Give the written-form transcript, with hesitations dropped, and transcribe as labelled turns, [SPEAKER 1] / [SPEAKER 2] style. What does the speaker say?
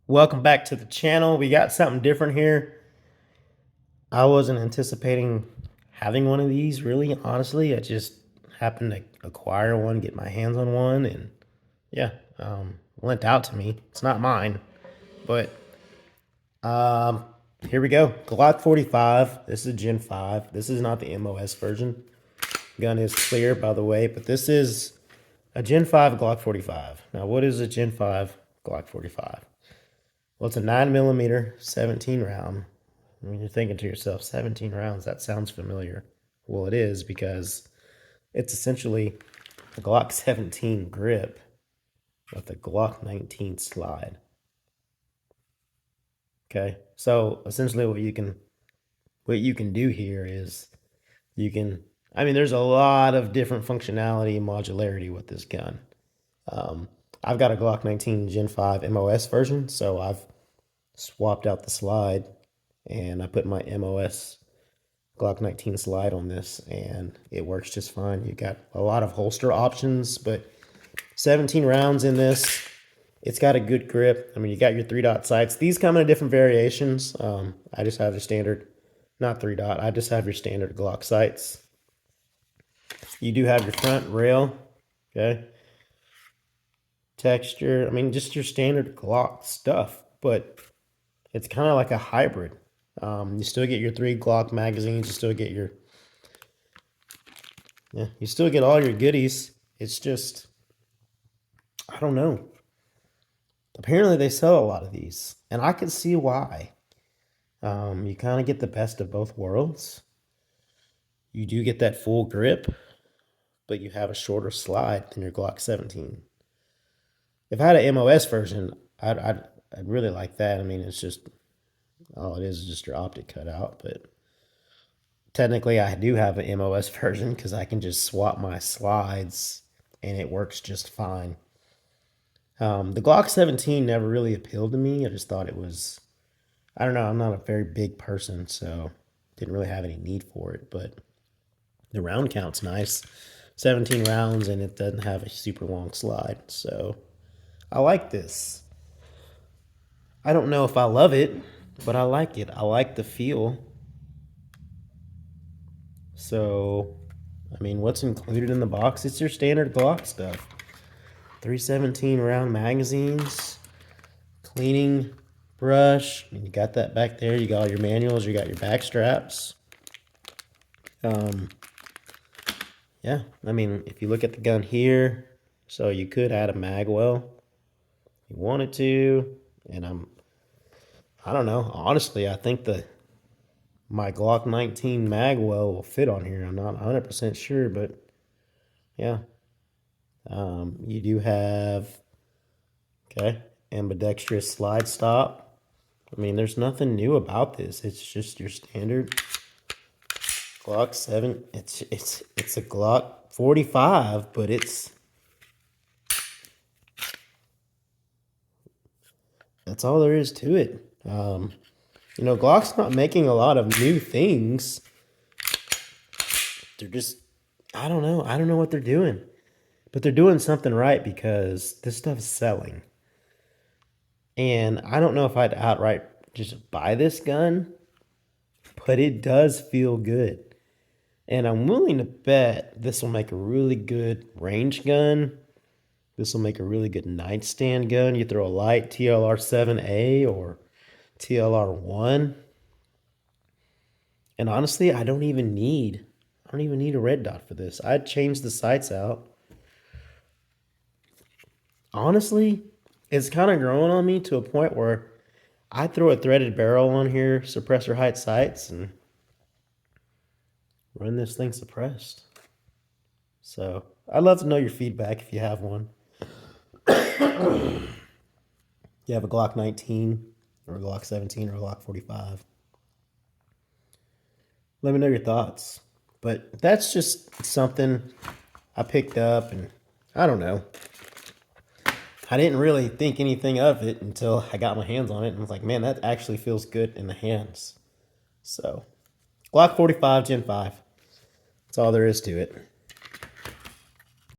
[SPEAKER 1] Welcome back to the channel. We got something different here. I wasn't anticipating having one of these, really, honestly. I just happened to acquire one, get my hands on one, and yeah, lent out to me. It's not mine, but um, here we go. Glock 45. This is Gen 5. This is not the MOS version. Gun is clear, by the way, but this is a Gen 5 Glock 45. Now, what is a Gen 5 Glock 45? Well, it's a 9mm, 17 round. I mean, you're thinking to yourself, 17 rounds, that sounds familiar. Well, it is, because it's essentially a Glock 17 grip with a Glock 19 slide. Okay, so essentially what you can do here is there's a lot of different functionality and modularity with this gun. I've got a Glock 19 Gen 5 MOS version, so I've swapped out the slide and I put my MOS Glock 19 slide on this, and it works just fine. You got a lot of holster options, but 17 rounds in this. It's got a good grip. I mean, you got your 3-dot sights. These come in different variations. I just have the standard, not 3-dot. I just have your standard Glock sights. You do have your front rail, okay? Texture, I mean, just your standard Glock stuff, but it's kind of like a hybrid. You still get your 3 Glock magazines. You still get you still get all your goodies. It's just, I don't know. Apparently they sell a lot of these, and I can see why. You kind of get the best of both worlds. You do get that full grip, but you have a shorter slide than your Glock 17. If I had an MOS version, I'd really like that. I mean, it's just, all it is just your optic cutout, but technically I do have an MOS version because I can just swap my slides and it works just fine. The Glock 17 never really appealed to me. I just thought it was, I don't know, I'm not a very big person, so didn't really have any need for it, but the round count's nice. 17 rounds, and it doesn't have a super long slide, so I like this. I don't know if I love it, but I like it. I like the feel. So, I mean, what's included in the box? It's your standard Glock stuff. 317 round magazines, cleaning brush. I mean, you got that back there. You got all your manuals. You got your back straps. Yeah, I mean, if you look at the gun here, so you could add a mag well if you wanted to, and I don't know. Honestly, I think my Glock 19 mag well will fit on here. I'm not 100% sure, but yeah. You do have, okay, ambidextrous slide stop. I mean, there's nothing new about this. It's just your standard Glock 7. It's a Glock 45, but that's all there is to it. You know, Glock's not making a lot of new things. They're just, I don't know what they're doing. But they're doing something right, because this stuff is selling. And I don't know if I'd outright just buy this gun, but it does feel good. And I'm willing to bet this will make a really good range gun. This will make a really good nightstand gun. You throw a light TLR-7A or TLR-1. And honestly, I don't even need a red dot for this. I'd change the sights out. Honestly, it's kind of growing on me to a point where I throw a threaded barrel on here, suppressor height sights, and run this thing suppressed. So I'd love to know your feedback if you have one. You have a Glock 19 or a Glock 17 or a Glock 45. Let me know your thoughts. But that's just something I picked up, and I don't know. I didn't really think anything of it until I got my hands on it, and I was like, man, that actually feels good in the hands. So, Glock 45 Gen 5. That's all there is to it.